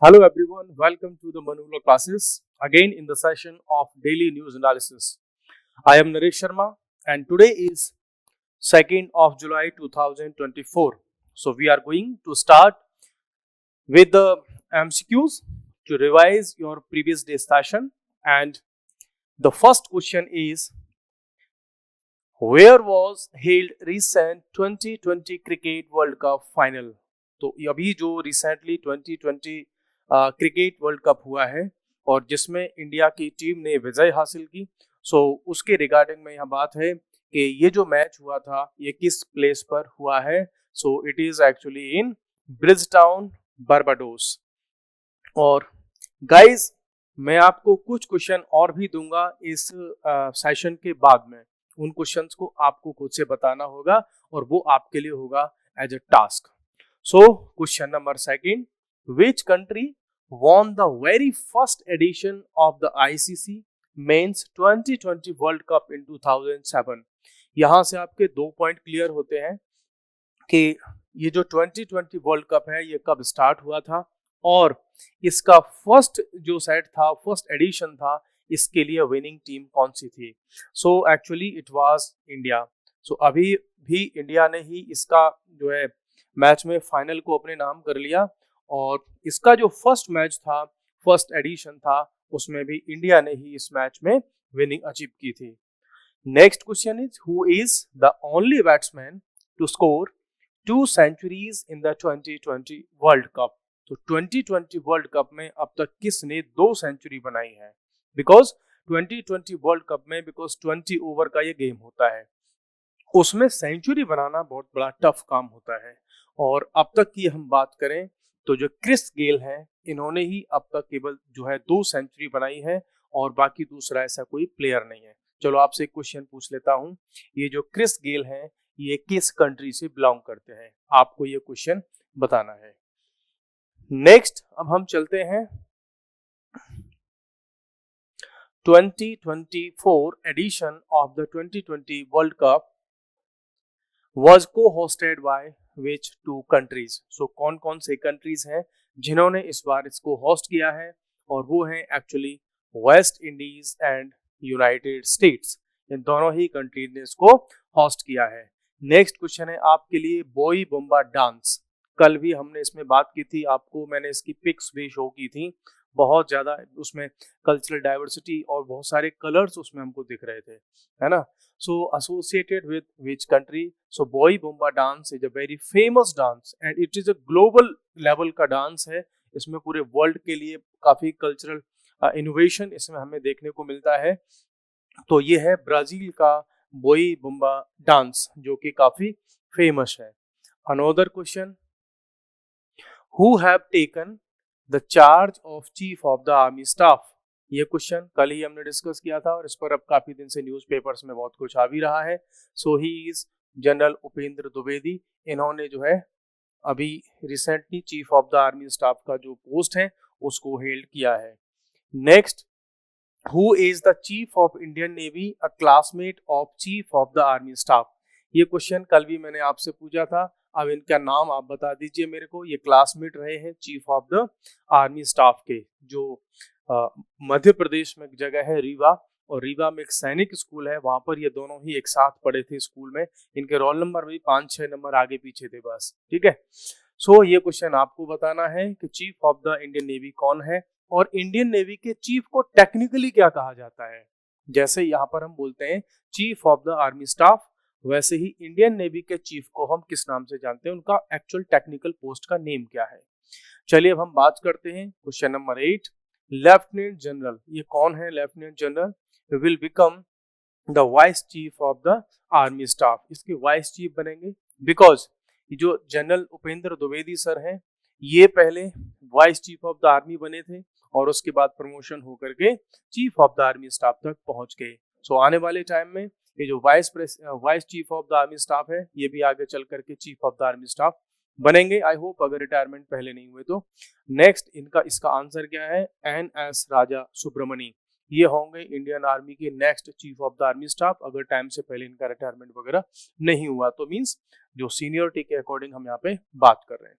Hello everyone, welcome to the Manula classes. Again in the session of daily news analysis. I am Naresh Sharma and today is 2nd of July 2024. So we are going to start with the MCQs to revise your previous day session, and the first question is, where was held recent 2020 cricket world cup final? तो अभी जो recently 2020 cricket world cup हुआ है और जिसमें India की team ने विजय हासिल की, सो उसके रिगार्डिंग में यह बात है कि ये जो मैच हुआ था ये किस प्लेस पर हुआ है. So it is actually in Bridgetown, Barbados. और गाइस, मैं आपको कुछ क्वेश्चन और भी दूंगा इस सेशन के बाद में. उन क्वेश्चंस को आपको खुद से बताना होगा और वो आपके लिए होगा as a task. So question number second, which country won the very first edition of the ICC Men's 2020 World Cup in 2007. यहां से आपके दो पॉइंट क्लियर होते हैं कि ये जो 2020 वर्ल्ड कप है ये कब स्टार्ट हुआ था और इसका फर्स्ट जो सेट था, फर्स्ट एडिशन था, इसके लिए विनिंग टीम कौन सी थी. So actually it was India. So अभी भी इंडिया ने ही इसका जो है मैच में फाइनल को अपने नाम कर लिया और इसका जो फर्स्ट मैच था, फर्स्ट एडिशन था, उसमें भी इंडिया ने ही इस मैच में विनिंग अचीव की थी. Next question is, who is the only batsman to score 2 centuries in the 2020 world cup. तो 2020 वर्ल्ड कप में अब तक किसने 2 सेंचुरी बनाई है? बिकॉज 2020 वर्ल्ड कप में 20 ओवर का ये गेम होता है, उसमें सेंचुरी बनाना बहुत बड़ा टफ काम होता है. और अब तक की हम बात करें तो जो क्रिस गेल हैं, इन्होंने ही अब तक केवल जो है 2 सेंचुरी बनाई है और बाकी दूसरा ऐसा कोई प्लेयर नहीं है. चलो आपसे एक क्वेश्चन पूछ लेता हूं, ये जो क्रिस गेल हैं ये किस कंट्री से बिलोंग करते हैं? आपको ये क्वेश्चन बताना है. नेक्स्ट अब हम चलते हैं 2024 edition of the 2020 world cup was co-hosted by which two countries. So कौन कौन से कंट्रीज हैं जिन्होंने इस बार इसको होस्ट किया है? और वो हैं actually West Indies and United States. इन दोनों ही कंट्रीज ने इसको होस्ट किया है. नेक्स्ट क्वेश्चन है आपके लिए, बोई बुम्बा डांस. कल भी हमने इसमें बात की थी, आपको मैंने इसकी पिक्स भी शो की थी. बहुत ज्यादा उसमें कल्चरल डाइवर्सिटी और बहुत सारे कलर्स उसमें हमको दिख रहे थे, है ना. So associated with which country? So Boy Bumba dance is a very famous dance and it is a global level का डांस है. इसमें पूरे वर्ल्ड के लिए काफी कल्चरल इनोवेशन इसमें हमें देखने को मिलता है. तो ये है ब्राजील का बोई बुम्बा डांस जो कि काफी फेमस है. Another question, who have taken the charge of chief of the army staff? ये क्वेश्चन कल ही हमने डिस्कस किया था और इस पर अब काफी दिन से न्यूज़पेपर्स में बहुत कुछ आ भी रहा है. So he is general Upendra Dwivedi. इन्होंने जो है अभी recently chief of the army staff का जो पोस्ट है उसको हेल्ड किया है. Next, who is the chief of Indian navy, a classmate of chief of the army staff? ये क्वेश्चन कल भी मैंने आपसे पूछा था. अब इनका नाम आप बता दीजिए मेरे को. ये क्लासमेट रहे हैं chief of the army staff के, जो मध्य प्रदेश में एक जगह है रीवा, और रीवा में एक सैनिक स्कूल है, वहां पर ये दोनों ही एक साथ पढ़े थे स्कूल में. इनके रोल नंबर भी 5-6 नंबर आगे पीछे थे बस. ठीक है. सो ये क्वेश्चन आपको बताना है कि chief of the Indian navy कौन है और इंडियन नेवी के चीफ को टेक्निकली क्या कहा जाता है. जैसे यहाँ पर हम बोलते हैं chief of the army staff, वैसे ही इंडियन नेवी के चीफ को हम किस नाम से जानते हैं, उनका एक्चुअल टेक्निकल पोस्ट का नेम क्या है. चलिए अब हम बात करते हैं क्वेश्चन नंबर 8, लेफ्टिनेंट जनरल. ये कौन है lieutenant general? Will become the vice chief of the army staff. इसके वाइस चीफ बनेंगे बिकॉज जो जनरल उपेंद्र द्विवेदी सर हैं ये पहले vice chief of the army बने थे और उसके बाद प्रमोशन होकर के chief of the army staff तक पहुंच गए. सो आने वाले टाइम में ये जो vice chief of the army staff है ये भी आगे चल करके chief of the army staff बनेंगे. आई होप अगर रिटायरमेंट पहले नहीं हुए तो. नेक्स्ट इसका आंसर क्या है? NS राजा सुब्रमणी. ये होंगे इंडियन आर्मी के next chief of the army staff अगर टाइम से पहले इनका रिटायरमेंट वगैरह नहीं हुआ तो. मींस जो सीनियरिटी के अकॉर्डिंग हम यहाँ पे बात कर रहे हैं.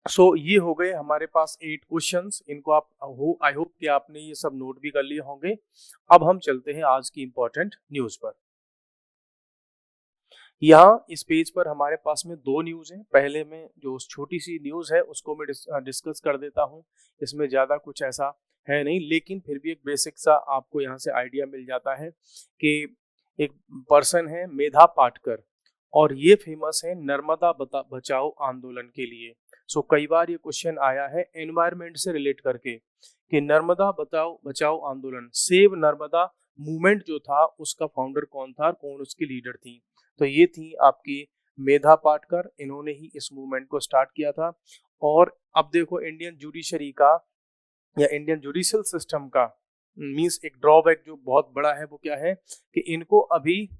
सो ये हो गए हमारे पास 8 क्वेश्चंस। इनको आप आई होप कि आपने ये सब नोट भी कर लिए होंगे। अब हम चलते हैं आज की इंपॉर्टेंट न्यूज पर। यहाँ इस पेज पर हमारे पास में 2 न्यूज हैं। पहले में जो छोटी सी न्यूज है उसको मैं डिस्कस कर देता हूँ। इसमें ज़्यादा कुछ ऐसा है नहीं, लेकिन फिर भी एक बेसिक सा आपको यहाँ से आइडिया मिल जाता है कि एक पर्सन है मेधा पाटकर, और ये फेमस है नर्मदा बचाओ आंदोलन के लिए। सो कई बार ये क्वेश्चन आया है एनवायरमेंट से रिलेट करके कि नर्मदा बचाओ बचाओ आंदोलन, सेव नर्मदा मूवमेंट जो था उसका फाउंडर कौन था, कौन उसकी लीडर थी। तो ये थी आपकी मेधा पाटकर, इन्होंने ही इस मूवमेंट को स्टार्ट किया था। और अब देखो इंडियन जुडिशरी का या इंडियन जुडिशियल सिस्टम का मींस एक ड्रॉबैक जो बहुत बड़ा है वो क्या है कि इनको अभी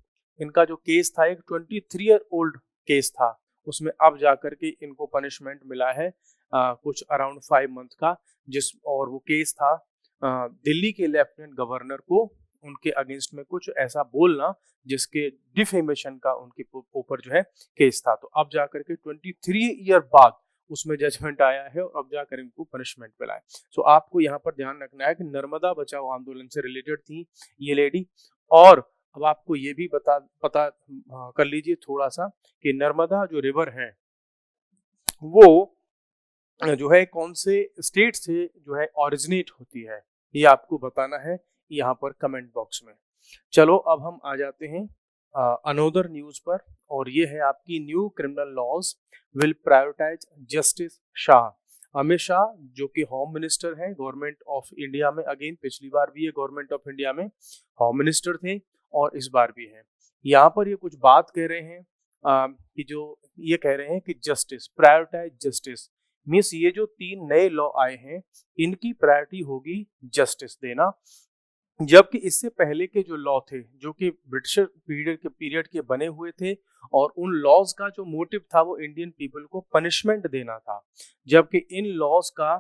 इनका जो केस था एक 23-ईयर-ओल्ड केस था, उसमें अब जाकर के इनको पनिशमेंट मिला है कुछ अराउंड 5 मंथ का। जिस और वो केस था दिल्ली के लेफ्टिनेंट गवर्नर को उनके अगेंस्ट में कुछ ऐसा बोलना जिसके डिफेमेशन का उनके ऊपर जो है केस था। तो अब जाकर के 23 ईयर बाद उसमें जजमेंट आया है और अब जाकर इनको पनिशमेंट मिला है। सो आपको यहाँ पर ध्यान रखना है कि नर्मदा बचाओ आंदोलन से रिलेटेड थी ये लेडी। और अब आपको ये भी पता कर लीजिए थोड़ा सा कि नर्मदा जो रिवर है वो जो है कौन से स्टेट से जो है ओरिजिनेट होती है, ये आपको बताना है यहाँ पर कमेंट बॉक्स में। चलो अब हम आ जाते हैं अनोदर न्यूज पर, और ये है आपकी new criminal laws will prioritize justice Shah. Amit Shah जो कि होम मिनिस्टर हैं गवर्नमेंट ऑफ इंडिया में, अगेन पिछली बार भी ये गवर्नमेंट ऑफ इंडिया में होम मिनिस्टर थे और इस बार भी हैं। यहाँ पर ये कुछ बात कह रहे हैं कि जो ये कह रहे हैं कि जस्टिस प्रायोरिटाइज जस्टिस मीन्स ये जो 3 नए लॉ आए हैं इनकी प्रायोरिटी होगी जस्टिस देना। जबकि इससे पहले के जो लॉ थे जो कि ब्रिटिश पीरियड के बने हुए थे, और उन लॉज का जो मोटिव था वो इंडियन पीपल को पनिशमेंट देना था। जबकि इन लॉज का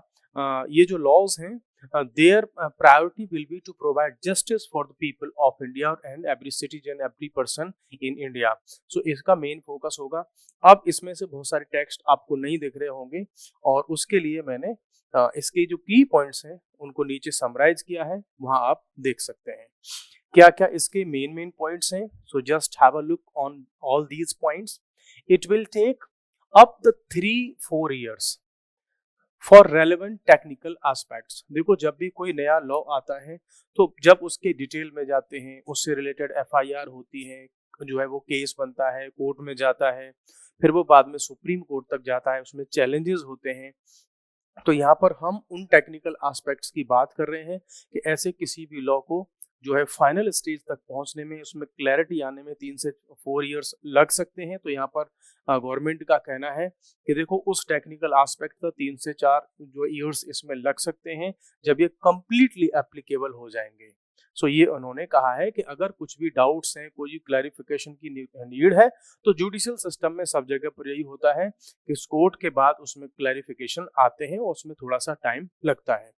ये जो लॉज हैं their priority will be to provide justice for the people of India and every citizen every person in India. So इसका मेन फोकस होगा। अब इसमें से बहुत सारे टेक्स्ट आपको नहीं दिख रहे होंगे और उसके लिए मैंने इसके जो की पॉइंट्स हैं उनको नीचे समराइज किया है, वहां आप देख सकते हैं क्या क्या इसके मेन पॉइंट्स हैं। So just have a look on all these points. It will take up the 3-4 years for relevant technical aspects. देखो जब भी कोई नया लॉ आता है तो जब उसके डिटेल में जाते हैं उससे रिलेटेड एफआईआर होती है, जो है वो केस बनता है, कोर्ट में जाता है, फिर वो बाद में सुप्रीम कोर्ट तक जाता है, उसमें चैलेंजेस होते हैं। तो यहाँ पर हम उन टेक्निकल एस्पेक्ट्स की बात कर रहे हैं कि ऐसे किसी भी लॉ को जो है फाइनल स्टेज तक पहुंचने में, उसमें क्लैरिटी आने में 3 से 4 years लग सकते हैं। तो यहाँ पर गवर्नमेंट का कहना है कि देखो उस टेक्निकल एस्पेक्ट का 3 से 4 जो ईयर्स इसमें लग सकते हैं जब ये कम्प्लीटली एप्लीकेबल हो जाएंगे। सो ये उन्होंने कहा है कि अगर कुछ भी डाउट्स हैं, कोई क्लैरिफिकेशन की नीड है, तो जुडिशियल सिस्टम में सब जगह पर यही होता है कि कोर्ट के बाद उसमें क्लैरिफिकेशन आते हैं और उसमें थोड़ा सा टाइम लगता है।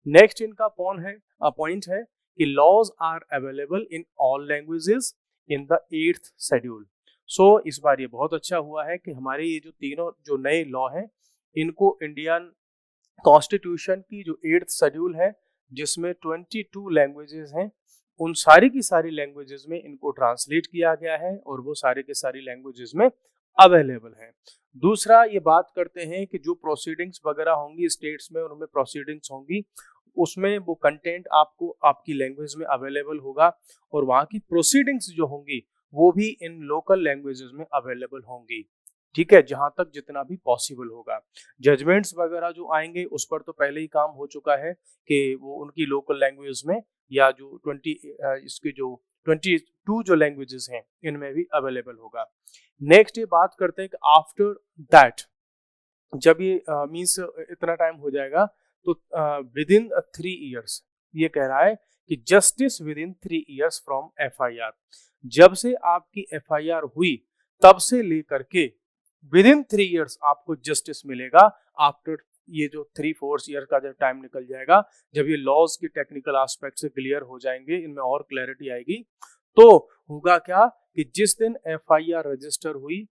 नेक्स्ट इनका पॉइंट है कि laws are available in all languages in the 8th schedule. So इस बार ये बहुत अच्छा हुआ है कि हमारे ये जो तीनों जो नए लॉ हैं इनको इंडियन कॉन्स्टिट्यूशन की जो 8th शेड्यूल है जिसमें 22 लैंग्वेजेस हैं, उन सारी की सारी लैंग्वेजेस में इनको ट्रांसलेट किया गया है और वो सारे के सारी लैंग्वेजेस में अवेलेबल है। दूसरा ये बात करते हैं कि जो प्रोसीडिंग्स वगैरह होंगी स्टेट्स में, उनमें प्रोसीडिंग्स होंगी उसमें वो कंटेंट आपको आपकी लैंग्वेज में अवेलेबल होगा, और वहाँ की प्रोसीडिंग्स जो होंगी वो भी इन लोकल लैंग्वेजेस में अवेलेबल होंगी। ठीक है, जहां तक जितना भी पॉसिबल होगा। जजमेंट्स वगैरह जो आएंगे उस पर तो पहले ही काम हो चुका है कि वो उनकी लोकल लैंग्वेज में या जो 22 जो लैंग्वेजेस हैं इनमें भी अवेलेबल होगा। नेक्स्ट ये बात करते हैं कि आफ्टर दैट जब ये मीन्स इतना टाइम हो जाएगा तो विद इन 3 years ये कह रहा है कि justice with in 3 years from FIR. जब से आपकी एफआईआर हुई तब से लेकर के विद इन 3 years आपको जस्टिस मिलेगा। आफ्टर ये जो 3-4 years का जब टाइम निकल जाएगा, जब ये लॉज के टेक्निकल एस्पेक्ट से क्लियर हो जाएंगे, इनमें और क्लैरिटी आएगी, तो होगा क्या कि जिस दिन एफआईआर रजिस्टर हुई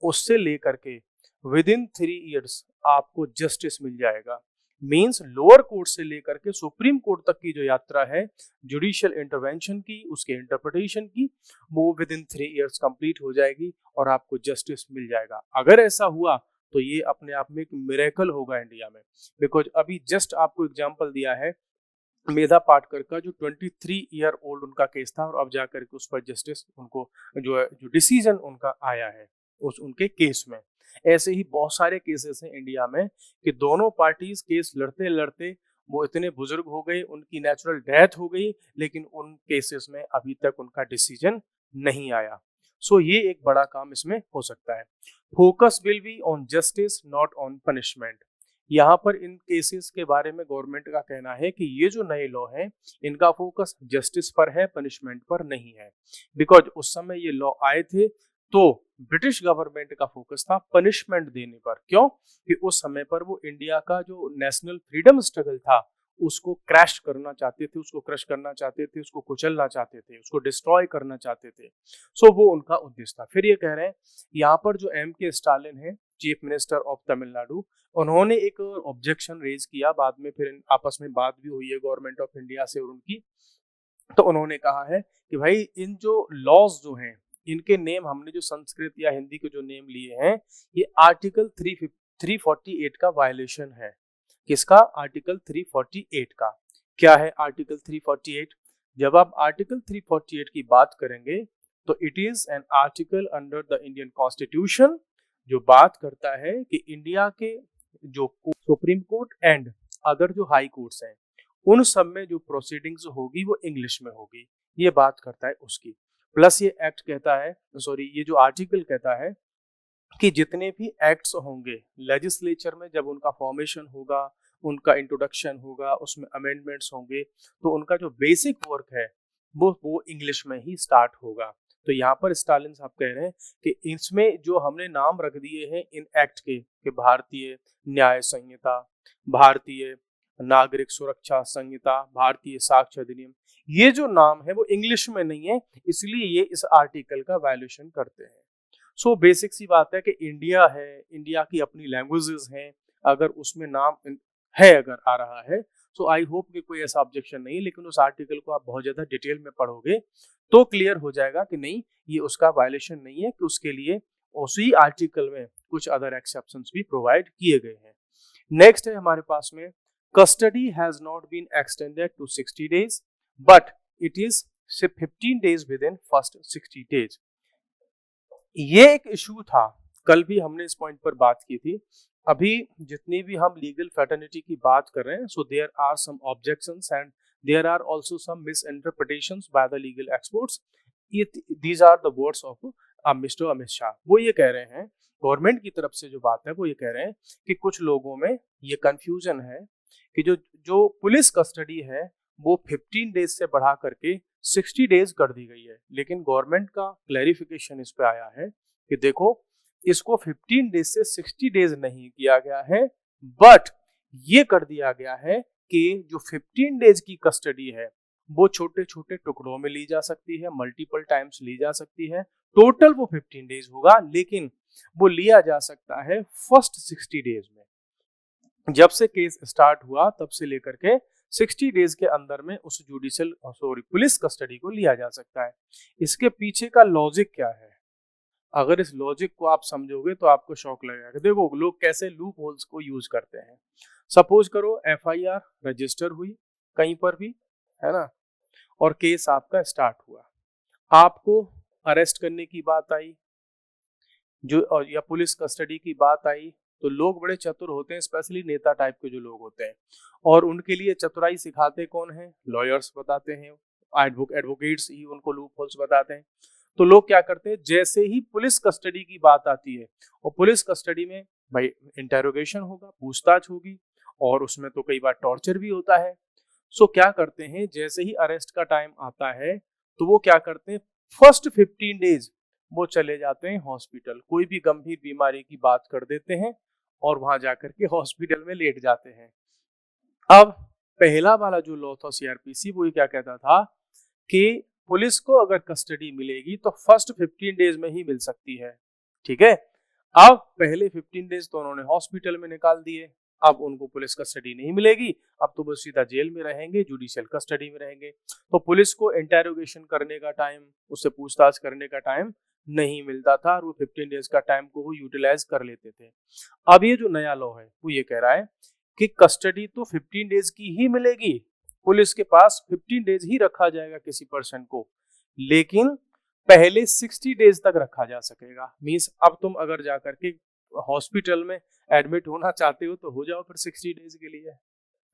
उससे लेकर के विद इन 3 ईयर्स आपको जस्टिस मिल जाएगा। मीन्स लोअर कोर्ट से लेकर के सुप्रीम कोर्ट तक की जो यात्रा है जुडिशियल इंटरवेंशन की, उसके इंटरप्रिटेशन की, वो विद इन 3 ईयर्स कंप्लीट हो जाएगी और आपको जस्टिस मिल जाएगा। अगर ऐसा हुआ तो ये अपने आप में एक मिरेकल होगा इंडिया में। बिकॉज अभी जस्ट आपको एग्जांपल दिया है मेधा पाटकर का, जो 23 ईयर ओल्ड उनका केस था और अब जाकर के उस पर जस्टिस उनको जो डिसीजन उनका आया है उस उनके केस में। ऐसे ही बहुत सारे केसेस हैं इंडिया में कि दोनों पार्टीज केस लड़ते लड़ते वो इतने बुजुर्ग हो गए, उनकी नेचुरल डेथ हो गई, लेकिन उन केसेस में अभी तक उनका डिसीजन नहीं आया। सो ये एक बड़ा काम इसमें हो सकता है। Focus will be on justice not on punishment. यहाँ पर इन केसेस के बारे में गवर्नमेंट का कहना है कि ये जो नए लॉ हैं इनका फोकस जस्टिस पर है, पनिशमेंट पर नहीं है। बिकॉज उस समय ये लॉ आए थे तो ब्रिटिश गवर्नमेंट का फोकस था पनिशमेंट देने पर। क्यों? कि उस समय पर वो इंडिया का जो नेशनल फ्रीडम स्ट्रगल था उसको क्रैश करना चाहते थे, उसको क्रश करना चाहते थे, उसको कुचलना चाहते थे, उसको डिस्ट्रॉय करना चाहते थे। सो वो उनका उद्देश्य था। फिर ये कह रहे हैं यहाँ पर जो M.K. स्टालिन है, चीफ मिनिस्टर ऑफ तमिलनाडु, उन्होंने एक ऑब्जेक्शन रेज किया। बाद में फिर आपस में बात भी हुई है गवर्नमेंट ऑफ इंडिया से और उनकी। तो उन्होंने कहा है कि भाई इन जो लॉज जो हैं इनके नेम हमने जो संस्कृत या हिंदी के जो नेम लिए हैं ये आर्टिकल 348 का वायलेशन है। किसका? आर्टिकल 348 का। क्या है आर्टिकल 348? जब आप आर्टिकल 348 की बात करेंगे तो it is an article under the Indian constitution जो बात करता है कि इंडिया के जो सुप्रीम कोर्ट एंड अदर जो हाई कोर्ट्स हैं उन सब में जो प्रोसीडिंग्स होगी वो इंग्लिश में होगी, ये बात करता है उसकी। प्लस ये एक्ट कहता है, सॉरी ये जो आर्टिकल कहता है कि जितने भी एक्ट्स होंगे लेजिस्लेचर में, जब उनका फॉर्मेशन होगा, उनका इंट्रोडक्शन होगा, उसमें अमेंडमेंट्स होंगे, तो उनका जो बेसिक वर्क है वो इंग्लिश में ही स्टार्ट होगा। तो यहाँ पर स्टालिन साहब कह रहे हैं कि इसमें जो हमने नाम रख दिए हैं इन एक्ट के कि भारतीय न्याय संहिता, भारतीय नागरिक सुरक्षा संहिता, भारतीय साक्ष्य अधिनियम, ये जो नाम है वो इंग्लिश में नहीं है, इसलिए ये इस आर्टिकल का वायलेशन करते हैं। सो बेसिक सी बात है कि इंडिया है, इंडिया की अपनी लैंग्वेजेस हैं, अगर उसमें नाम है अगर आ रहा है सो आई होप कि कोई ऐसा ऑब्जेक्शन नहीं। लेकिन उस आर्टिकल को आप बहुत ज्यादा डिटेल में पढ़ोगे तो क्लियर हो जाएगा कि नहीं ये उसका वायलेशन नहीं है, कि उसके लिए उसी आर्टिकल में कुछ अदर एक्सेप्शंस भी प्रोवाइड किए गए हैं। नेक्स्ट है हमारे पास में custody has not been extended to 60 days but it is 15 days within first 60 days। ये एक इशू था, कल भी हमने इस पॉइंट पर बात की थी। अभी जितनी भी हम लीगल फैटर्निटी की बात कर रहे हैं so there are some objections and there are also some misinterpretations by the legal experts. These are the words of mister Amit Shah. वो ये कह रहे हैं, गवर्नमेंट की तरफ से जो बात है वो ये कह रहे हैं कि कुछ लोगों में ये कंफ्यूजन है कि जो जो पुलिस कस्टडी है वो 15 डेज से बढ़ा करके 60 डेज कर दी गई है। लेकिन गवर्नमेंट का क्लैरिफिकेशन इस पे आया है कि देखो इसको 15 डेज से 60 डेज नहीं किया गया है, बट ये कर दिया गया है कि जो 15 डेज की कस्टडी है वो छोटे छोटे टुकड़ों में ली जा सकती है, मल्टीपल टाइम्स ली जा सकती है। टोटल वो 15 डेज होगा, लेकिन वो लिया जा सकता है फर्स्ट 60 डेज में। जब से केस स्टार्ट हुआ तब से लेकर के 60 डेज के अंदर में उस पुलिस कस्टडी को लिया जा सकता है। इसके पीछे का लॉजिक क्या है? अगर इस लॉजिक को आप समझोगे तो आपको शौक लगेगा। देखो लोग कैसे लूप होल्स को यूज करते हैं। सपोज करो FIR रजिस्टर हुई कहीं पर भी, है ना, और केस आपका स्टार्ट हुआ, आपको अरेस्ट करने की बात आई जो या पुलिस कस्टडी की बात आई, तो लोग बड़े चतुर होते हैं, स्पेशली नेता टाइप के जो लोग होते हैं, और उनके लिए चतुराई सिखाते कौन है? लॉयर्स बताते हैं, एडवोकेट्स ही उनको लूप होल्स बताते हैं। तो लोग क्या करते हैं, जैसे ही पुलिस कस्टडी की बात आती है, और पुलिस कस्टडी में भाई इंटेरोगेशन होगा, पूछताछ होगी, और उसमें तो कई बार टॉर्चर भी होता है। सो क्या करते हैं, जैसे ही अरेस्ट का टाइम आता है तो वो क्या करते हैं, फर्स्ट 15 डेज वो चले जाते हैं हॉस्पिटल, कोई भी गंभीर बीमारी की बात कर देते हैं और वहां जाकर के हॉस्पिटल में लेट जाते हैं। अब पहला वाला जो लॉ था CRPC वो क्या कहता था कि पुलिस को अगर कस्टडी मिलेगी तो फर्स्ट 15 डेज में ही मिल सकती है, ठीक है। अब पहले 15 डेज तो उन्होंने हॉस्पिटल में निकाल दिए, अब उनको पुलिस कस्टडी नहीं मिलेगी, अब तो वो सीधा जेल में रहेंगे, जुडिशियल कस्टडी में रहेंगे। तो पुलिस को इंटेरोगेशन करने का टाइम, उससे पूछताछ करने का टाइम नहीं मिलता था और वो 15 डेज का टाइम को वो यूटिलाइज कर लेते थे। अब ये जो नया लॉ है वो ये कह रहा है कि कस्टडी तो 15 डेज की ही मिलेगी, पुलिस के पास 15 डेज ही रखा जाएगा किसी पर्सन को, लेकिन पहले 60 डेज तक रखा जा सकेगा। मींस अब तुम अगर जाकर के हॉस्पिटल में एडमिट होना चाहते हो तो हो जाओ फिर 60 डेज के लिए,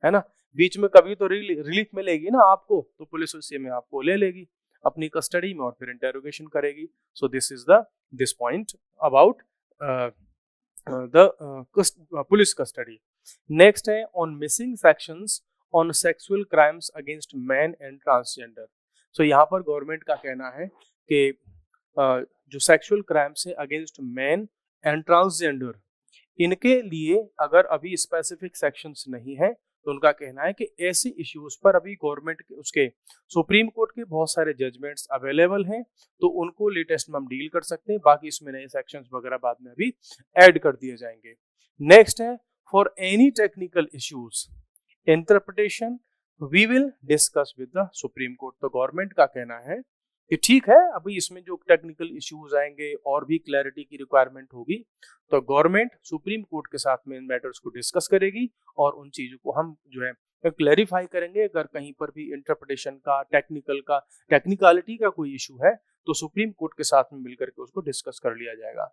है ना। बीच में कभी तो रिलीफ मिलेगी ना आपको, तो पुलिस उसी में आपको ले लेगी अपनी कस्टडी में और फिर इंटेरोगेशन करेगी। So this is the this point about the police custody. Next है on missing sections on sexual crimes against man and transgender. So यहाँ पर गवर्नमेंट का कहना है कि जो सेक्सुअल क्राइम्स है अगेंस्ट मैन एंड ट्रांसजेंडर, इनके लिए अगर अभी स्पेसिफिक सेक्शंस नहीं है तो उनका कहना है कि ऐसे इश्यूज पर अभी गवर्नमेंट के उसके सुप्रीम कोर्ट के बहुत सारे जजमेंट्स अवेलेबल हैं, तो उनको लेटेस्ट में हम डील कर सकते हैं, बाकी इसमें नए सेक्शंस वगैरह बाद में अभी ऐड कर दिए जाएंगे। नेक्स्ट है for any technical issues interpretation we will discuss with the supreme court. तो गवर्नमेंट का कहना है कि ठीक है, अभी इसमें जो टेक्निकल इश्यूज आएंगे और भी क्लैरिटी की रिक्वायरमेंट होगी तो गवर्नमेंट सुप्रीम कोर्ट के साथ में इन मैटर्स को डिस्कस करेगी और उन चीजों को हम जो है क्लैरिफाई करेंगे। अगर कहीं पर भी इंटरप्रिटेशन का टेक्निकलिटी का कोई इशू है तो सुप्रीम कोर्ट के साथ में मिलकर के उसको डिस्कस कर लिया जाएगा।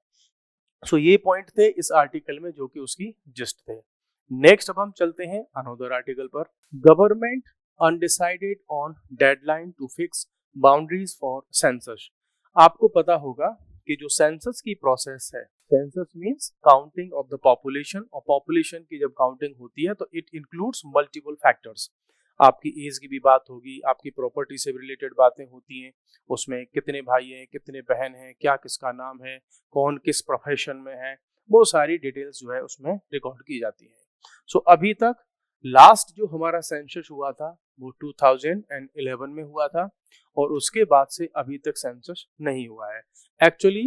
सो ये पॉइंट थे इस आर्टिकल में जो कि उसकी जिस्ट थे। नेक्स्ट अब हम चलते हैं अनदर आर्टिकल पर। Government undecided on deadline to fix boundaries for census. आपको पता होगा कि जो सेंसस की प्रोसेस है, census means counting of the population, और पॉपुलेशन की जब काउंटिंग होती है तो इट इंक्लूड्स मल्टीपल फैक्टर्स। आपकी एज की भी बात होगी, आपकी प्रॉपर्टी से रिलेटेड बातें होती हैं, उसमें कितने भाई हैं, कितने बहन हैं, क्या किसका नाम है, कौन किस प्रोफेशन में है, वो सारी डिटेल्स जो है उसमें रिकॉर्ड की जाती है। सो अभी तक लास्ट जो हमारा सेंसस हुआ था वो 2011 में हुआ था और उसके बाद से अभी तक सेंसस नहीं हुआ है। Actually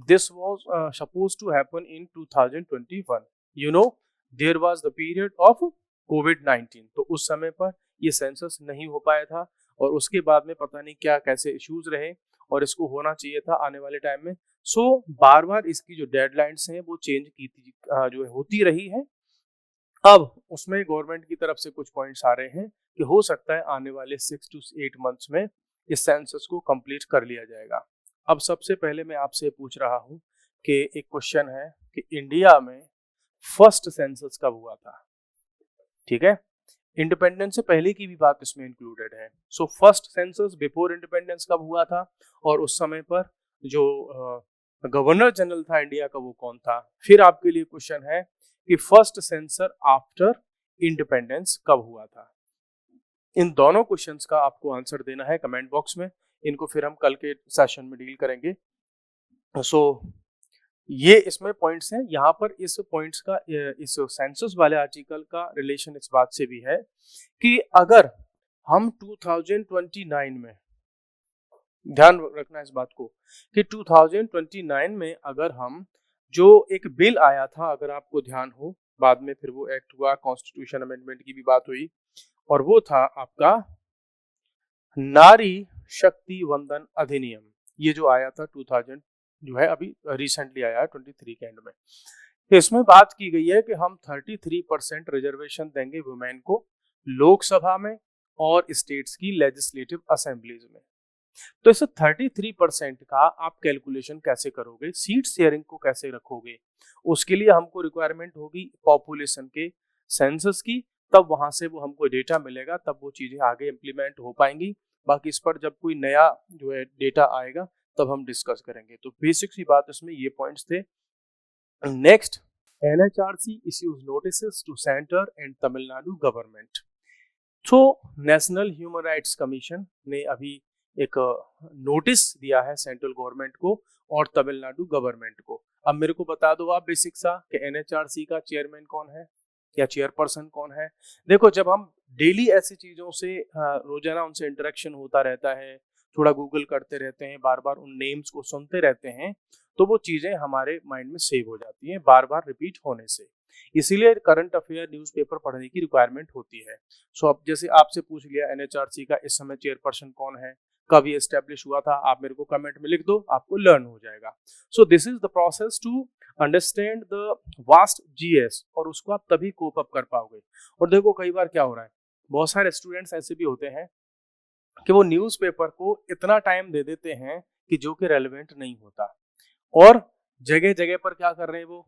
this was suppose to happen in 2021। You know there was the period of कोविड-19, तो उस समय पर ये सेंसस नहीं हो पाया था और उसके बाद में पता नहीं क्या कैसे इश्यूज रहे और इसको होना चाहिए था आने वाले टाइम में। सो बार बार इसकी जो डेडलाइंस हैं वो चेंज की जो होती रही है। अब उसमें गवर्नमेंट की तरफ से कुछ पॉइंट्स आ रहे हैं कि हो सकता है आने वाले 6 to 8 मंथ्स में इस सेंसस को कंप्लीट कर लिया जाएगा। अब सबसे पहले मैं आपसे पूछ रहा हूं कि एक क्वेश्चन है कि इंडिया में फर्स्ट सेंसस कब हुआ था? ठीक है, इंडिपेंडेंस से पहले की भी बात इसमें इंक्लूडेड है। So first census before independence कब हुआ था और उस समय पर जो गवर्नर जनरल था इंडिया का वो कौन था? फिर आपके लिए क्वेश्चन है कि फर्स्ट सेंसर आफ्टर इंडिपेंडेंस कब हुआ था? इन दोनों क्वेश्चंस का आपको आंसर देना है कमेंट बॉक्स में, इनको फिर हम कल के सेशन में डील करेंगे। सो ये इसमें पॉइंट्स हैं। यहाँ पर इस पॉइंट्स का इस सेंसस वाले आर्टिकल का रिलेशन इस बात से भी है कि अगर हम 2029 में, ध्यान रखना इस बात को, कि 2029 में अगर हम जो एक बिल आया था, अगर आपको ध्यान हो, बाद में फिर वो एक्ट हुआ, कॉन्स्टिट्यूशन अमेंडमेंट की भी बात हुई, और वो था आपका नारी शक्ति वंदन अधिनियम। ये जो आया था 2000 जो है अभी रिसेंटली आया है 23 के एंड में। तो इसमें बात की गई है कि हम 33% रिजर्वेशन देंगे वुमेन को लोकसभा में और स्टेट्स की लेजिस्लेटिव असेंबलीज में। तो इस 33% का आप कैलकुलेशन कैसे करोगे, सीट शेयरिंग को कैसे रखोगे? उसके लिए हमको रिक्वायरमेंट होगी पॉपुलेशन के सेंसस की, तब वहां से वो हमको डेटा मिलेगा, तब वो चीजें आगे इम्प्लीमेंट हो पाएंगी। बाकी इस पर जब कोई नया जो है डेटा आएगा तब हम डिस्कस करेंगे। तो बेसिक सी बात इसमें ये पॉइंट्स थे। Next, NHRC issues notices to Center and Tamil Nadu government। तो नेशनल ह्यूमन राइट्स कमीशन ने अभी एक नोटिस दिया है सेंट्रल गवर्नमेंट को और तमिलनाडु गवर्नमेंट को। अब मेरे को बता दो आप बेसिक सा कि NHRC का चेयरमैन कौन है या चेयरपर्सन कौन है। देखो, जब हम डेली ऐसी चीजों से रोजाना उनसे इंटरेक्शन होता रहता है थोड़ा गूगल करते रहते हैं, बार बार उन नेम्स को सुनते रहते हैं, तो वो चीजें हमारे माइंड में सेव हो जाती हैं बार बार रिपीट होने से। इसीलिए करंट अफेयर न्यूज़पेपर पढ़ने की रिक्वायरमेंट होती है। सो अब जैसे आपसे पूछ लिया एनएचआरसी का इस समय चेयरपर्सन कौन है, कब ये एस्टेब्लिश हुआ था, आप मेरे को कमेंट में लिख दो, आपको लर्न हो जाएगा। So this is the process to understand the vast GS, और उसको आप तभी कोप अप कर पाओगे। और देखो कई बार क्या हो रहा है, बहुत सारे स्टूडेंट्स ऐसे भी होते हैं कि वो न्यूज़पेपर को इतना टाइम दे देते हैं कि जो कि रेलेवेंट नहीं होता, और जगह जगह पर क्या कर रहे हैं वो,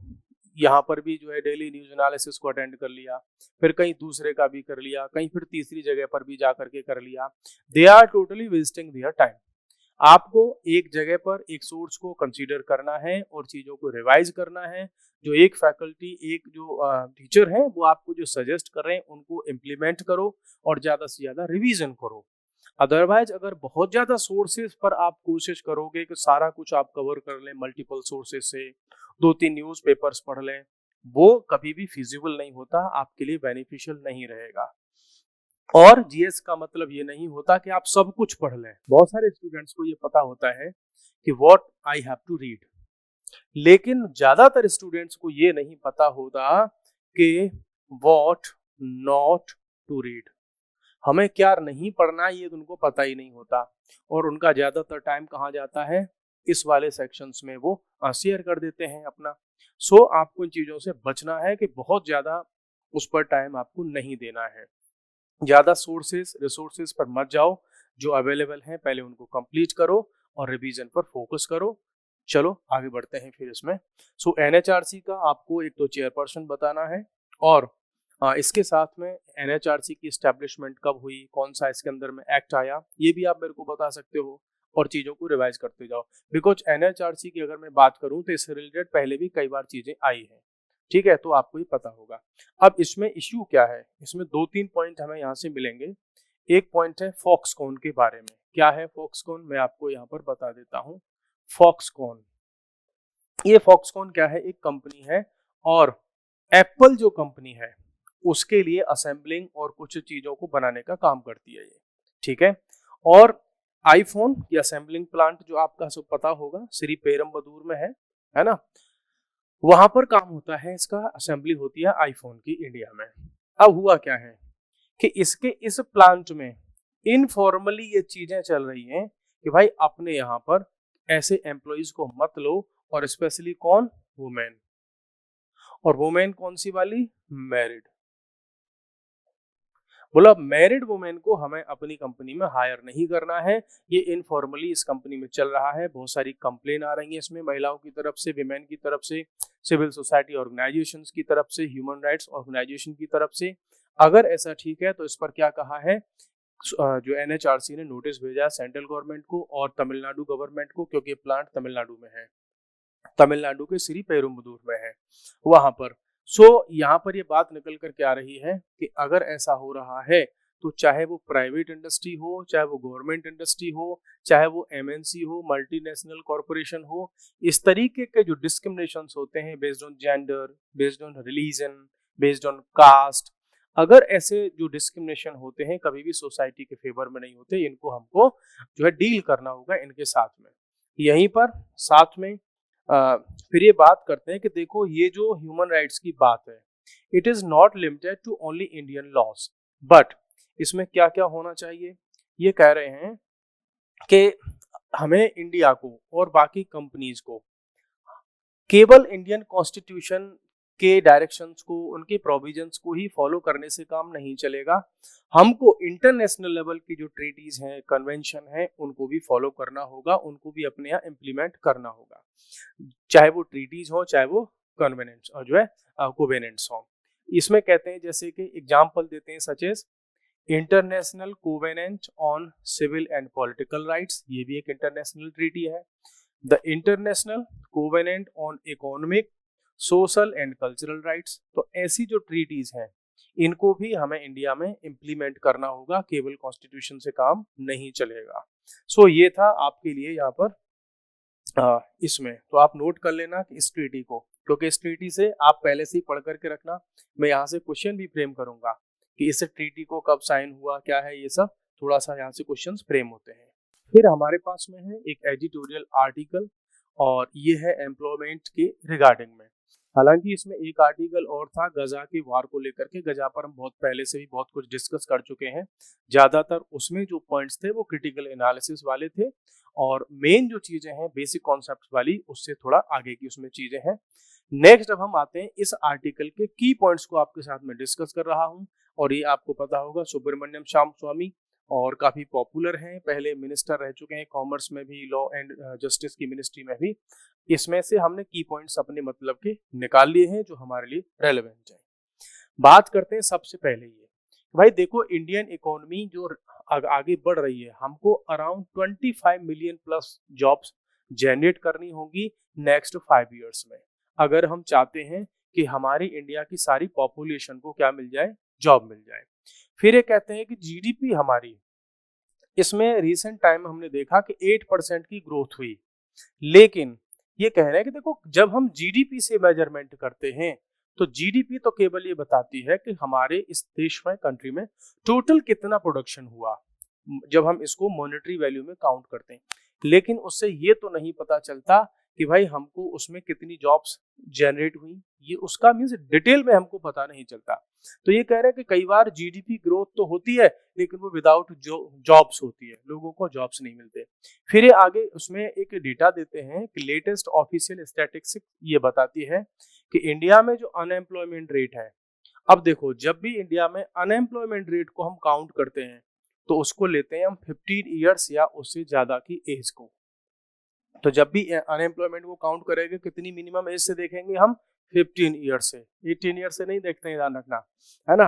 यहाँ पर भी जो है डेली न्यूज एनालिसिस को अटेंड कर लिया, फिर कहीं दूसरे का भी कर लिया, कहीं फिर तीसरी जगह पर भी जा करके कर लिया। They are totally wasting their time. आपको एक जगह पर एक सोर्स को कंसीडर करना है और चीजों को रिवाइज करना है। जो एक फैकल्टी, एक जो टीचर है वो आपको जो सजेस्ट कर रहे हैं उनको इम्प्लीमेंट करो और ज्यादा से ज्यादा रिवीजन करो। अदरवाइज अगर बहुत ज्यादा सोर्सेज पर आप कोशिश करोगे कि सारा कुछ आप कवर कर लें मल्टीपल सोर्सेज से, 2-3 न्यूज पेपर्स पढ़ लें, वो कभी भी फिजिबल नहीं होता, आपके लिए बेनिफिशियल नहीं रहेगा। और जीएस का मतलब ये नहीं होता कि आप सब कुछ पढ़ लें। बहुत सारे स्टूडेंट्स को ये पता होता है कि what I have to read, लेकिन ज्यादातर स्टूडेंट्स को ये नहीं पता होता कि व्हाट नॉट टू रीड। हमें क्या नहीं पढ़ना ये उनको पता ही नहीं होता, और उनका ज्यादातर टाइम कहाँ जाता है, इस वाले सेक्शंस में वो शेयर कर देते हैं अपना। सो आपको इन चीजों से बचना है कि बहुत ज्यादा उस पर टाइम आपको नहीं देना है। ज्यादा सोर्सेस रिसोर्सेज पर मत जाओ, जो अवेलेबल हैं पहले उनको कंप्लीट करो और रिवीजन पर फोकस करो। चलो आगे बढ़ते हैं फिर इसमें। सो एनएचआरसी का आपको एक तो चेयरपर्सन बताना है, और इसके साथ में एनएचआरसी की एस्टेब्लिशमेंट कब हुई, कौन सा इसके अंदर में एक्ट आया, ये भी आप मेरे को बता सकते हो, और चीज़ों को रिवाइज करते जाओ। बिकॉज एनएचआरसी की अगर मैं बात करूं तो इससे रिलेटेड पहले भी कई बार चीज़ें आई हैं, ठीक है, तो आपको ये पता होगा। अब इसमें इश्यू क्या है, इसमें 2-3 पॉइंट हमें यहाँ से मिलेंगे। एक पॉइंट है फॉक्सकॉन के बारे में। क्या है फॉक्सकॉन, मैं आपको यहाँ पर बता देता हूँ। फॉक्सकॉन, ये फॉक्सकॉन क्या है, एक कंपनी है, और एप्पल जो कंपनी है उसके लिए असेंबलिंग और कुछ चीजों को बनाने का काम करती है ये, ठीक है। और आईफोन की असेंबलिंग प्लांट जो आपका सब पता होगा श्री पेरम्बदूर में है ना, वहां पर काम होता है, इसका असेंबली होती है आईफोन की इंडिया में। अब हुआ क्या है कि इसके इस प्लांट में इनफॉर्मली ये चीजें चल रही हैं कि भाई अपने यहाँ पर ऐसे एम्प्लॉइज को मत लो, और स्पेशली कौन, वुमेन। और वुमेन कौन सी वाली, मैरिड। बोला मैरिड वुमेन को हमें अपनी कंपनी में हायर नहीं करना है। ये इनफॉर्मली इस कंपनी में चल रहा है, बहुत सारी कंप्लेन आ रही है इसमें महिलाओं की तरफ से, विमेन की तरफ से, सिविल सोसाइटी ऑर्गेनाइजेशंस की तरफ से, ह्यूमन राइट्स ऑर्गेनाइजेशन की तरफ से। अगर ऐसा ठीक है तो इस पर क्या कहा है, जो एनएचआरसी ने नोटिस भेजा सेंट्रल गवर्नमेंट को और तमिलनाडु गवर्नमेंट को, क्योंकि प्लांट तमिलनाडु में है, तमिलनाडु के श्री पेरुम्बदूर में है वहां पर। सो यहाँ पर ये बात निकल कर के आ रही है कि अगर ऐसा हो रहा है तो चाहे वो प्राइवेट इंडस्ट्री हो, चाहे वो गवर्नमेंट इंडस्ट्री हो, चाहे वो एमएनसी हो, मल्टीनेशनल कॉरपोरेशन हो, इस तरीके के जो डिस्क्रिमिनेशंस होते हैं based on gender, based on religion, based on caste, अगर ऐसे जो डिस्क्रिमिनेशन होते हैं कभी भी सोसाइटी के फेवर में नहीं होते, इनको हमको जो है डील करना होगा इनके साथ में। यहीं पर साथ में फिर ये बात करते हैं कि देखो ये जो ह्यूमन राइट्स की बात है, it is not limited to only Indian laws, but इसमें क्या क्या होना चाहिए, ये कह रहे हैं कि हमें इंडिया को और बाकी कंपनीज को केवल इंडियन कॉन्स्टिट्यूशन के डायरेक्शंस को, उनके प्रोविजंस को ही फॉलो करने से काम नहीं चलेगा। हमको इंटरनेशनल लेवल की जो ट्रीटीज हैं, कन्वेंशन हैं, उनको भी फॉलो करना होगा, उनको भी अपने यहाँ इम्प्लीमेंट करना होगा, चाहे वो ट्रीटीज हो, चाहे वो कन्वेनेंट्स और जो है कोवेनेंट्स हो। इसमें कहते हैं जैसे कि एग्जाम्पल देते हैं such as international covenant on civil and political rights, ये भी एक इंटरनेशनल ट्रीटी है। The international covenant on economic, social and cultural rights. तो ऐसी जो ट्रीटीज हैं इनको भी हमें इंडिया में इम्प्लीमेंट करना होगा, केवल कॉन्स्टिट्यूशन से काम नहीं चलेगा। सो ये था आपके लिए यहाँ पर इसमें, तो आप नोट कर लेना कि इस ट्रीटी को, क्योंकि इस ट्रीटी से आप पहले से ही पढ़ करके रखना, मैं यहाँ से क्वेश्चन भी फ्रेम करूंगा कि इस ट्रीटी को कब साइन हुआ, क्या है, ये सब थोड़ा सा यहाँ से क्वेश्चंस फ्रेम होते हैं। फिर हमारे पास में है एक एडिटोरियल आर्टिकल और ये है एम्प्लॉयमेंट के रिगार्डिंग में। हालांकि इसमें एक आर्टिकल और था गजा के वार को लेकर के। गजा पर हम बहुत पहले से भी बहुत कुछ डिस्कस कर चुके हैं। ज्यादातर उसमें जो पॉइंट्स थे वो क्रिटिकल एनालिसिस वाले थे और मेन जो चीजें हैं बेसिक कॉन्सेप्ट वाली उससे थोड़ा आगे की उसमें चीजें हैं। नेक्स्ट अब हम आते हैं इस आर्टिकल के की पॉइंट्स को आपके साथ में डिस्कस कर रहा हूं। और ये आपको पता होगा सुब्रमण्यम श्याम स्वामी और काफी पॉपुलर हैं, पहले मिनिस्टर रह चुके हैं कॉमर्स में भी, लॉ एंड जस्टिस की मिनिस्ट्री में भी। इसमें से हमने की पॉइंट्स अपने मतलब के निकाल लिए हैं जो हमारे लिए रेलेवेंट है। बात करते हैं सबसे पहले ये, भाई देखो इंडियन इकोनॉमी जो आगे बढ़ रही है, हमको around 25 million plus jobs generate करनी होगी नेक्स्ट 5 इयर्स में, अगर हम चाहते हैं कि हमारी इंडिया की सारी पॉपुलेशन को क्या मिल जाए, जॉब मिल जाए। फिर ये कहते हैं कि जीडीपी हमारी, इसमें रिसेंट टाइम में हमने देखा कि 8% की ग्रोथ हुई, लेकिन ये कह रहे हैं कि देखो जब हम जीडीपी से मेजरमेंट करते हैं तो जीडीपी तो केवल ये बताती है कि हमारे इस देश में, कंट्री में टोटल कितना प्रोडक्शन हुआ जब हम इसको मॉनेटरी वैल्यू में काउंट करते हैं, लेकिन उससे ये तो नहीं पता चलता कि भाई हमको उसमें कितनी जॉब्स जनरेट हुई, ये उसका मींस डिटेल में हमको पता नहीं चलता। तो ये कह रहे हैं कि कई बार जीडीपी ग्रोथ तो होती है लेकिन वो विदाउट जॉब्स होती है, लोगों को जॉब्स नहीं मिलते। फिर ये आगे उसमें एक डेटा देते हैं कि लेटेस्ट ऑफिशियल स्टैटिस्टिक्स ये बताती है कि इंडिया में जो अनएम्प्लॉयमेंट रेट है, अब देखो जब भी इंडिया में अनएम्प्लॉयमेंट रेट को हम काउंट करते हैं तो उसको लेते हैं हम 15 ईयर्स या उससे ज्यादा की एज को। तो जब भी अनएम्प्लॉयमेंट को काउंट करेंगे कितनी मिनिमम एज से देखेंगे हम, 15 ईयर से, 18 ईयर से नहीं देखते हैं, ध्यान रखना है ना।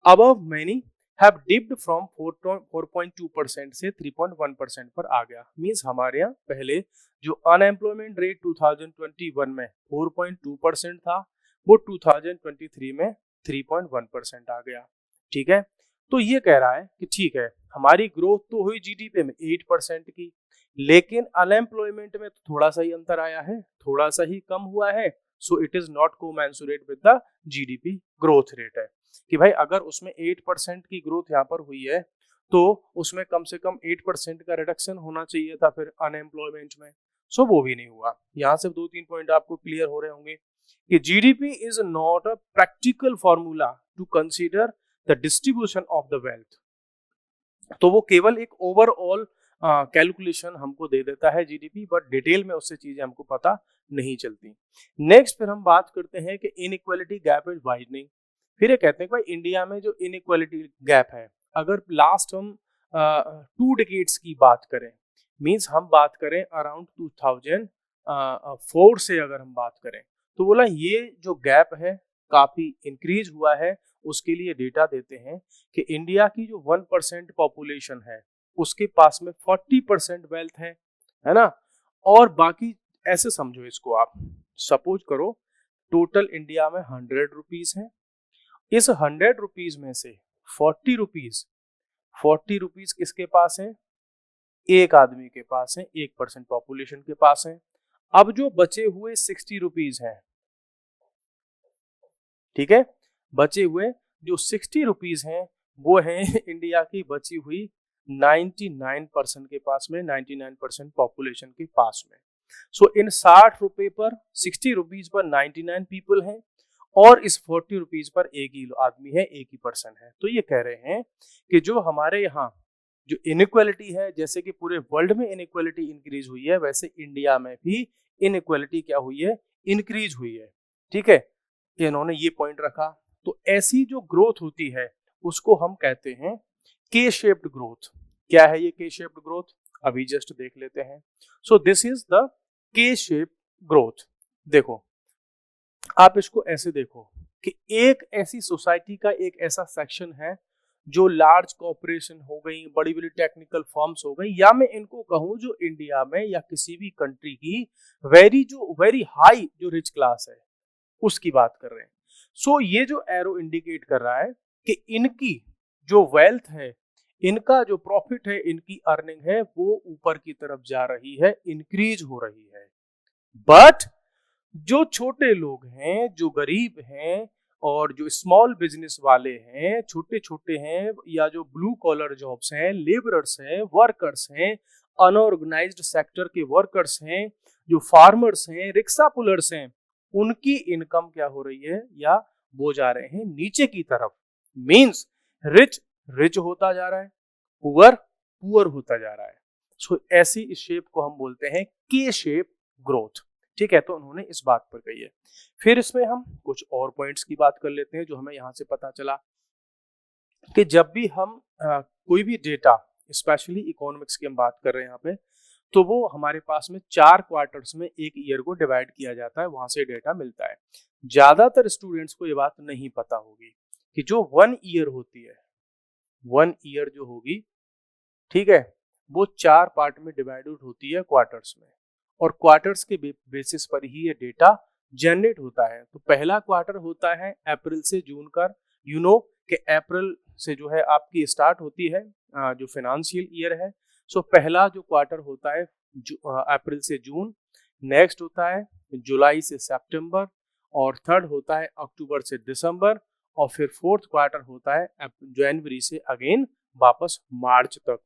Above many have dipped from 4.2% से 3.1% पर आ गया। मींस हमारे यहाँ पहले जो अनएम्प्लॉयमेंट रेट 2021 में 4.2% था, वो 2023 में 3.1% आ गया। ठीक है, तो ये कह रहा है कि ठीक है हमारी ग्रोथ तो हुई जीडीपी में 8% की, लेकिन अनएम्प्लॉयमेंट में तो थोड़ा सा ही अंतर आया है, थोड़ा सा ही कम हुआ है। So it is not commensurate with the GDP growth rate है कि भाई अगर उसमें 8% की ग्रोथ यहाँ पर हुई है तो उसमें कम से कम 8% का रिडक्शन होना चाहिए था फिर अनएम्प्लॉयमेंट में। सो वो भी नहीं हुआ। यहाँ से 2-3 पॉइंट आपको क्लियर हो रहे होंगे कि GDP is not a practical formula to consider the distribution of the wealth. तो वो केवल एक ओवरऑल कैलकुलेशन हमको दे देता है जीडीपी, बट डिटेल में उससे चीजें हमको पता नहीं चलती। नेक्स्ट फिर हम बात करते हैं कि इनइक्वालिटी गैप इज वाइडनिंग। फिर ये कहते हैं कि भाई इंडिया में जो इनइक्वालिटी गैप है, अगर लास्ट हम 2 डिकेड्स की बात करें, मींस हम बात करें अराउंड 2004 से अगर हम बात करें, तो बोला ये जो गैप है काफी इंक्रीज हुआ है। उसके लिए डेटा देते हैं कि इंडिया की जो 1% पॉपुलेशन है उसके पास में 40% वेल्थ है ना। और बाकी ऐसे समझो इसको आप, सपोज करो टोटल इंडिया में 100 रुपीज है, इस 100 रुपीज में से 40 रुपीज किसके पास है, एक आदमी के पास है, 1% पॉपुलेशन के पास है। अब जो बचे हुए 60 रुपीज है, ठीक है, बचे हुए जो 60 रुपीज हैं वो है इंडिया की बची हुई 99% के पास में, 99% पॉपुलेशन के पास में। सो इन 60 रुपए पर, 60 रुपीज पर 99 पीपल हैं और इस 40 रुपीज पर एक ही आदमी है, एक ही पर्सन है। तो ये कह रहे हैं कि जो हमारे यहाँ जो इनइक्वालिटी है, जैसे कि पूरे वर्ल्ड में इनइक्वालिटी इंक्रीज हुई है, वैसे इंडिया में भी इनइक्वालिटी क्या हुई है, इंक्रीज हुई है। ठीक है, इन्होंने ये पॉइंट रखा। तो ऐसी जो ग्रोथ होती है उसको हम कहते हैं के शेप्ड ग्रोथ। क्या है ये के शेप्ड ग्रोथ, अभी जस्ट देख लेते हैं। सो दिस इज द के शेप ग्रोथ। देखो आप इसको ऐसे देखो कि एक ऐसी सोसाइटी का एक ऐसा सेक्शन है जो लार्ज कॉर्पोरेशन हो गई, बड़ी बड़ी टेक्निकल फर्म्स हो गई, या मैं इनको कहूं जो इंडिया में या किसी भी कंट्री की वेरी हाई जो रिच क्लास है उसकी बात कर रहे हैं। सो ये जो एरो इंडिकेट कर रहा है कि इनकी जो वेल्थ है, इनका जो प्रॉफिट है, इनकी अर्निंग है, वो ऊपर की तरफ जा रही है, इंक्रीज हो रही है। बट जो छोटे लोग हैं, जो गरीब हैं और जो स्मॉल बिजनेस वाले हैं, छोटे छोटे हैं, या जो ब्लू कॉलर जॉब्स हैं, लेबरर्स हैं, वर्कर्स हैं, अनऑर्गेनाइज्ड सेक्टर के वर्कर्स हैं, जो फार्मर्स हैं, रिक्शा पुलर्स हैं, उनकी इनकम क्या हो रही है, या वो जा रहे हैं नीचे की तरफ। मींस रिच रिच होता जा रहा है, पुअर पुअर होता जा रहा है। सो ऐसी इस शेप को हम बोलते हैं के शेप ग्रोथ। ठीक है, तो उन्होंने इस बात पर कही है। फिर इसमें हम कुछ और पॉइंट्स की बात कर लेते हैं जो हमें यहाँ से पता चला कि जब भी हम कोई भी डेटा, स्पेशली इकोनॉमिक्स की हम बात कर रहे हैं यहाँ पे, तो वो हमारे पास में 4 क्वार्टर्स में एक ईयर को डिवाइड किया जाता है, वहां से डेटा मिलता है। ज्यादातर स्टूडेंट्स को ये बात नहीं पता होगी कि जो 1 ईयर होती है, 1 ईयर जो होगी, ठीक है, वो 4 पार्ट में डिवाइडेड होती है क्वार्टर्स में, और क्वार्टर्स के बेसिस पर ही ये डेटा जनरेट होता है। तो पहला क्वार्टर होता है अप्रैल से जून का। यू नो कि अप्रैल से जो है आपकी स्टार्ट होती है जो फाइनेंशियल ईयर है। सो पहला जो क्वार्टर होता है अप्रैल से जून, नेक्स्ट होता है जुलाई से सितंबर, और थर्ड होता है अक्टूबर से दिसंबर, और फिर फोर्थ क्वार्टर होता है जनवरी से अगेन वापस मार्च तक।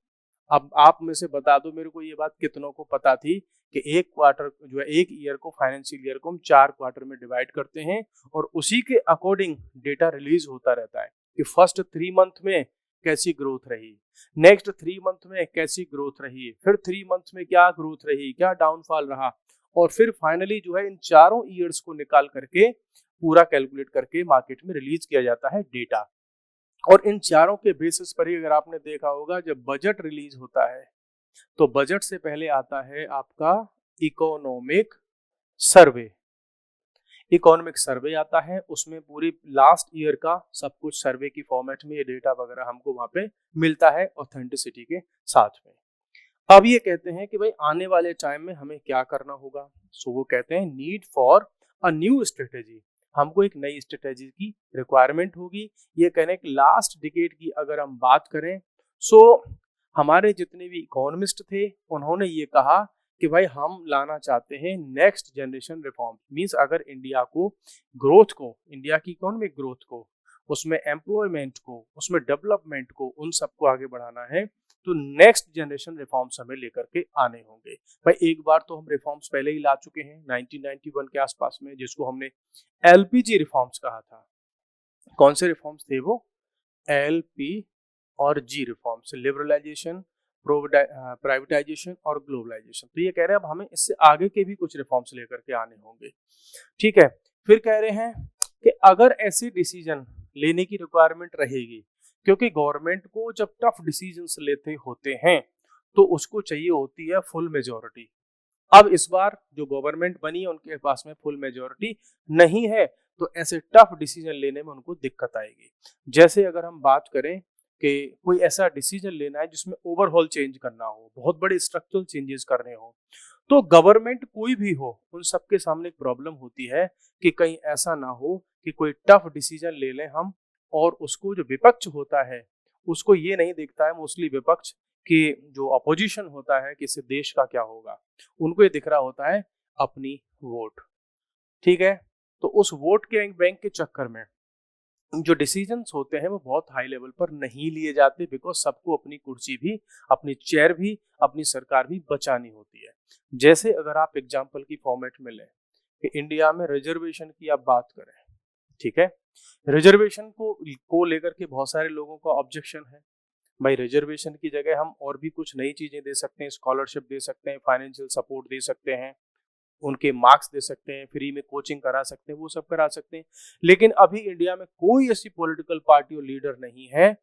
अब आप में से बता दो मेरे को ये बात कितनों को पता थी कि एक क्वार्टर जो है, एक ईयर को, फाइनेंशियल ईयर को हम 4 क्वार्टर में डिवाइड करते हैं, और उसी के अकॉर्डिंग डेटा रिलीज होता रहता है कि फर्स्ट 3 मंथ में कैसी ग्रोथ रही, नेक्स्ट 3 मंथ में कैसी ग्रोथ रही, फिर 3 मंथ में क्या ग्रोथ रही, क्या डाउनफॉल रहा, और फिर फाइनली जो है इन चारों ईयर्स को निकाल करके पूरा कैलकुलेट करके मार्केट में रिलीज किया जाता है डेटा। और इन चारों के बेसिस पर ही अगर आपने देखा होगा, जब बजट रिलीज होता है तो बजट से पहले आता है आपका इकोनॉमिक सर्वे। इकोनॉमिक सर्वे आता है, उसमें पूरी लास्ट ईयर का सब कुछ सर्वे की फॉर्मेट में ये डेटा वगैरह हमको वहां पे मिलता है ऑथेंटिसिटी के साथ में। अब ये कहते हैं कि भाई आने वाले टाइम में हमें क्या करना होगा। सो वो कहते हैं need for a new strategy, हमको एक नई स्ट्रेटेजी की रिक्वायरमेंट होगी। ये कहने कि लास्ट डिकेड की अगर हम बात करें, सो हमारे जितने भी इकोनॉमिस्ट थे उन्होंने ये कहा कि भाई हम लाना चाहते हैं नेक्स्ट जनरेशन रिफॉर्म। मींस अगर इंडिया को ग्रोथ को, इंडिया की इकोनॉमिक ग्रोथ को, उसमें एम्प्लॉयमेंट को, उसमें डेवलपमेंट को, उन सबको आगे बढ़ाना है, तो नेक्स्ट जनरेशन रिफॉर्म्स हमें लेकर के आने होंगे। भाई एक बार तो हम रिफॉर्म्स पहले ही ला चुके हैं 1991 के आसपास में, जिसको हमने एलपीजी रिफॉर्म्स कहा था। कौन से रिफॉर्म्स थे वो? एलपी और जी रिफॉर्म्स, लिबरलाइजेशन, प्राइवेटाइजेशन और ग्लोबलाइजेशन। तो ये कह रहे हैं अब हमें इससे आगे के भी कुछ रिफॉर्म्स लेकर के आने होंगे। ठीक है, फिर कह रहे हैं कि अगर ऐसे डिसीजन लेने की रिक्वायरमेंट रहेगी, क्योंकि गवर्नमेंट को जब टफ डिसीजंस लेते होते हैं तो उसको चाहिए होती है फुल मेजोरिटी। अब इस बार जो गवर्नमेंट बनी है उनके पास में फुल मेजोरिटी नहीं है, तो ऐसे टफ डिसीजन लेने में उनको दिक्कत आएगी। जैसे अगर हम बात करें कि कोई ऐसा डिसीजन लेना है जिसमें ओवरऑल चेंज करना हो, बहुत बड़े स्ट्रक्चरल चेंजेस करने हो, तो गवर्नमेंट कोई भी हो उन सबके सामने एक प्रॉब्लम होती है कि कहीं ऐसा ना हो कि कोई टफ डिसीजन ले लें हम, और उसको जो विपक्ष होता है उसको ये नहीं दिखता है, मोस्टली विपक्ष कि जो अपोजिशन होता है कि इससे देश का क्या होगा, उनको ये दिख रहा होता है अपनी वोट। ठीक है, तो उस वोट के बैंक के चक्कर में जो डिसीजंस होते हैं वो बहुत हाई लेवल पर नहीं लिए जाते, बिकॉज सबको अपनी कुर्सी भी, अपनी चेयर भी, अपनी सरकार भी बचानी होती है। जैसे अगर आप एग्जाम्पल की फॉर्मेट में लें कि इंडिया में रिजर्वेशन की आप बात करें, ठीक है, रिजर्वेशन को लेकर के बहुत सारे लोगों का ऑब्जेक्शन है। भाई रिजर्वेशन की जगह हम और भी कुछ नई चीजें दे सकते हैं, स्कॉलरशिप दे सकते हैं, फाइनेंशियल सपोर्ट दे सकते हैं, उनके मार्क्स दे सकते हैं, फ्री में कोचिंग करा सकते हैं, वो सब करा सकते हैं। लेकिन अभी इंडिया में कोई ऐसी पॉलिटिकल पार्टी और लीडर नहीं है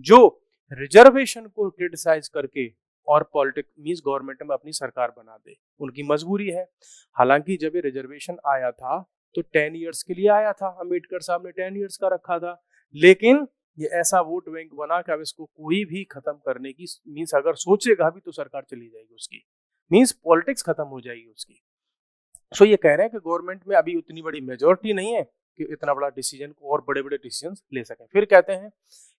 जो रिजर्वेशन को क्रिटिसाइज करके और पॉलिटिक्स मींस गवर्नमेंट में अपनी सरकार बना दे। उनकी मजबूरी है। हालांकि जब ये रिजर्वेशन आया था तो 10 ईयर्स के लिए आया था, अम्बेडकर साहब ने 10 ईयर्स का रखा था, लेकिन ये ऐसा वोट बैंक बना कि अब इसको कोई भी खत्म करने की मींस अगर सोचेगा भी तो सरकार चली जाएगी उसकी, मींस पॉलिटिक्स खत्म हो जाएगी उसकी। सो ये कह रहे हैं कि गवर्नमेंट में अभी उतनी बड़ी मेजोरिटी नहीं है कि इतना बड़ा डिसीजन को और बड़े बड़े डिसीजन ले सकें। फिर कहते हैं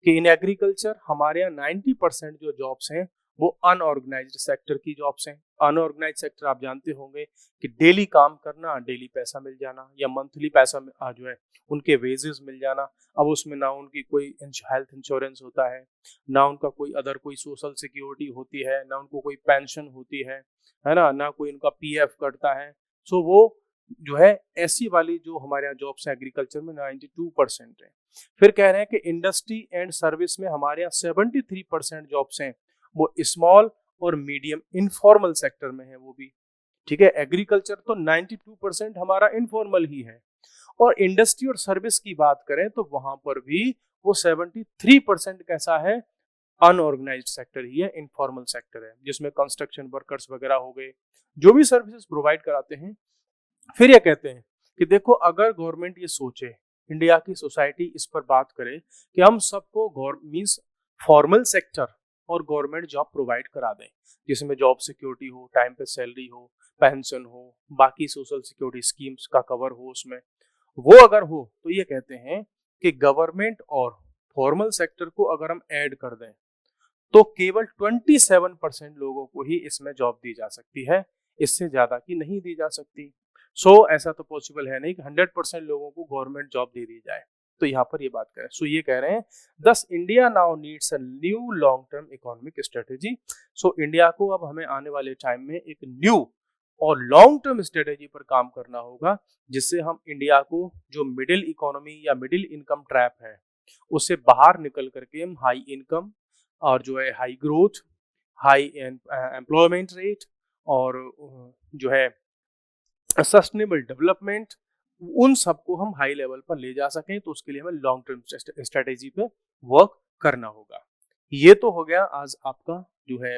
कि इन एग्रीकल्चर हमारे यहाँ 90% जो जॉब्स हैं वो अनऑर्गेनाइज्ड सेक्टर की जॉब्स हैं। अनऑर्गेनाइज्ड सेक्टर आप जानते होंगे कि डेली काम करना, डेली पैसा मिल जाना या मंथली पैसा जो है उनके वेजेस मिल जाना। अब उसमें ना उनकी कोई हेल्थ इंश्योरेंस होता है, ना उनका कोई अदर कोई सोशल सिक्योरिटी होती है, ना उनको कोई पेंशन होती है ना कोई उनका पीएफ कटता है। सो वो जो है ऐसी वाली जो हमारे यहाँ जॉब्स हैं एग्रीकल्चर में 92% है। फिर कह रहे हैं कि इंडस्ट्री एंड सर्विस में हमारे यहाँ 73% जॉब्स हैं, वो स्मॉल और मीडियम इनफॉर्मल सेक्टर में है वो भी। ठीक है, एग्रीकल्चर तो 92% हमारा इनफॉर्मल ही है। और इंडस्ट्री और सर्विस की बात करें तो वहां पर भी वो 73% कैसा है, अनऑर्गेनाइज्ड सेक्टर ही है, इनफॉर्मल सेक्टर है, जिसमें कंस्ट्रक्शन वर्कर्स वगैरह हो गए, जो भी सर्विसेज प्रोवाइड कराते हैं। फिर ये कहते हैं कि देखो अगर गवर्नमेंट ये सोचे, इंडिया की सोसाइटी इस पर बात करे कि हम सबको मींस फॉर्मल सेक्टर और गवर्नमेंट जॉब प्रोवाइड करा दें, जिसमें जॉब सिक्योरिटी हो, टाइम पे सैलरी हो, पेंशन हो, बाकी सोशल सिक्योरिटी स्कीम्स का कवर हो उसमें, वो अगर हो तो ये कहते हैं कि गवर्नमेंट और फॉर्मल सेक्टर को अगर हम ऐड कर दें तो केवल 27% लोगों को ही इसमें जॉब दी जा सकती है, इससे ज्यादा की नहीं दी जा सकती। ऐसा तो पॉसिबल है नहीं कि 100% लोगों को गवर्नमेंट जॉब दे दी जाए। तो यहाँ पर ये बात करें, ये कह रहे हैं दस India now needs a new long term economic strategy. India को अब हमें आने वाले टाइम में एक न्यू और लॉन्ग टर्म स्ट्रेटेजी पर काम करना होगा, जिससे हम इंडिया को जो मिडिल इकोनॉमी या मिडिल इनकम ट्रैप है उससे बाहर निकल करके हम हाई इनकम और जो है high growth, high employment rate और जो है सस्टेनेबल डेवलपमेंट, उन सबको हम हाई लेवल पर ले जा सकें। तो उसके लिए हमें लॉन्ग टर्म स्ट्रेटेजी पे वर्क करना होगा। ये तो हो गया आज आपका जो है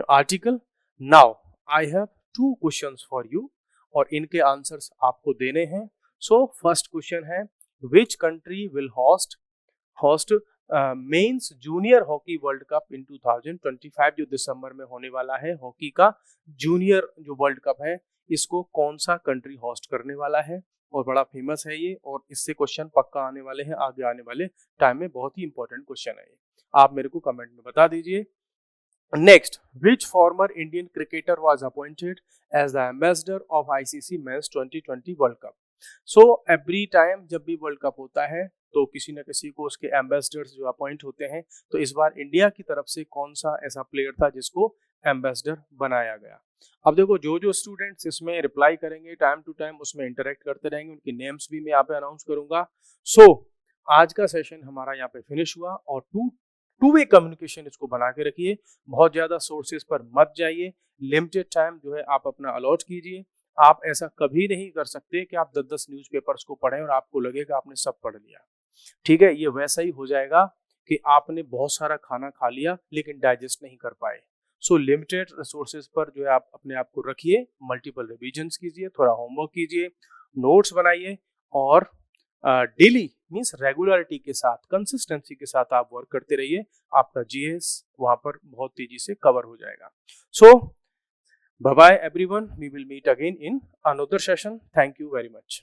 article. Now I have 2 questions for you और इनके आंसर्स आपको देने हैं। फर्स्ट क्वेश्चन है, which country will host men's junior hockey world cup in 2025, जो दिसंबर में होने वाला है। हॉकी का जूनियर जो वर्ल्ड कप है, इसको कौन सा कंट्री होस्ट करने वाला है, और बड़ा फेमस है ये, और इससे क्वेश्चन पक्का आने वाले हैं आगे आने वाले टाइम में। बहुत ही इंपॉर्टेंट क्वेश्चन है ये, आप मेरे को कमेंट में बता दीजिए। Next, which former Indian cricketer was appointed as the ambassador of ICC men's 2020 world cup. Every time जब भी वर्ल्ड कप होता है तो किसी न किसी को उसके एम्बेसडर्स जो अपॉइंट होते हैं। तो इस बार इंडिया की तरफ से कौन सा ऐसा प्लेयर था जिसको एम्बेसडर बनाया गया। अब देखो, जो जो स्टूडेंट्स इसमें रिप्लाई करेंगे टाइम टू टाइम, उसमें इंटरेक्ट करते रहेंगे, उनकी नेम्स भी मैं यहाँ पे अनाउंस करूंगा। आज का सेशन हमारा यहाँ पे फिनिश हुआ, और टू वे कम्युनिकेशन इसको बना के रखिए। बहुत ज्यादा सोर्सेज पर मत जाइए, लिमिटेड टाइम जो है आप अपना अलॉट कीजिए। आप ऐसा कभी नहीं कर सकते कि आप 10-10 न्यूज़पेपर्स को पढ़ें और आपको लगेगा आपने सब पढ़ लिया। ठीक है, ये वैसा ही हो जाएगा कि आपने बहुत सारा खाना खा लिया लेकिन डाइजेस्ट नहीं कर पाए। लिमिटेड रिसोर्सेज पर जो है आप अपने आप को रखिए, मल्टीपल रिविजन्स कीजिए, थोड़ा होमवर्क कीजिए, नोट्स बनाइए, और डेली मींस रेगुलरिटी के साथ, कंसिस्टेंसी के साथ आप वर्क करते रहिए। आपका जीएस वहां पर बहुत तेजी से कवर हो जाएगा। Bye bye everyone, we will meet again in another session. Thank you very much.